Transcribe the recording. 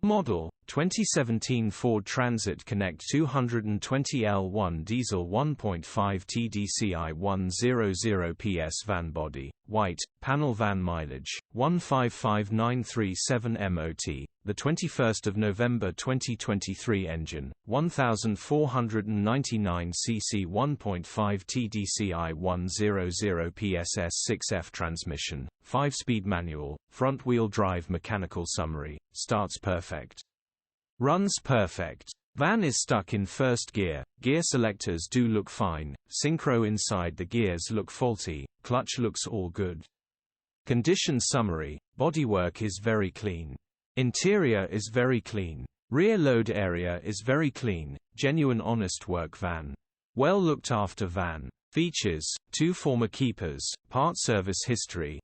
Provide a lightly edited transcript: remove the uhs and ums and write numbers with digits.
Model: 2017 Ford Transit Connect 220L1 diesel 1.5 TDCi 100ps van body, white, panel van mileage, 155937 MOT, the 21st of November 2023 engine, 1499 cc 1.5 TDCi 100ps S6F transmission, 5-speed manual, front-wheel drive mechanical summary, starts perfect. Runs perfect. Van is stuck in first gear, gear selectors do look fine, synchro inside the gears look faulty, clutch looks all good. Condition summary: bodywork is very clean. Interior is very clean. Rear load area is very clean, genuine honest work van. Well looked after van. Features: 2 former keepers, part service history,